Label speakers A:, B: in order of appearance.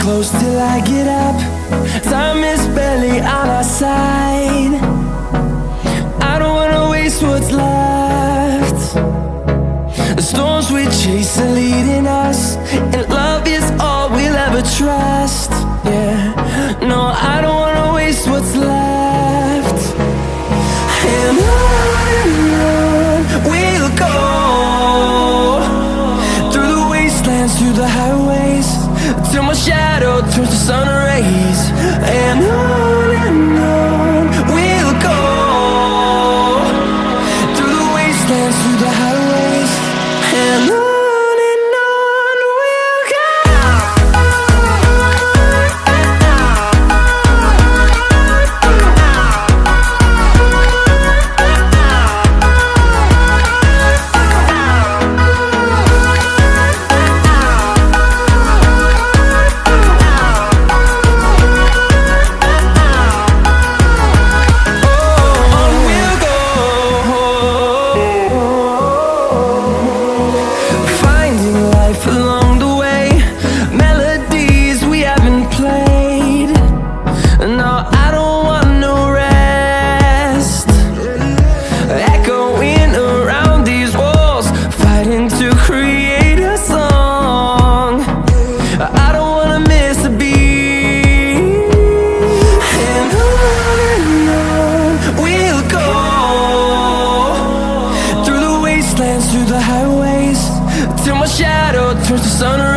A: close till I get up. Time is barely on our side. I don't wanna waste what's left. The storms we chase are leading us, and love is all we'll ever trust. Yeah, no, I don't wanna waste what's left. And on we'll go, through the wastelands, through the highways, till my shadow turns to sun rays. And on we'll go, through the wastelands, through the highways, and on. Along the way, melodies we haven't played. No, I don't want no rest. Echoing around these walls, fighting to create a song. I don't wanna miss a beat. And on we'll go, through the wastelands, through the highways, till my shadow turns to sun rays.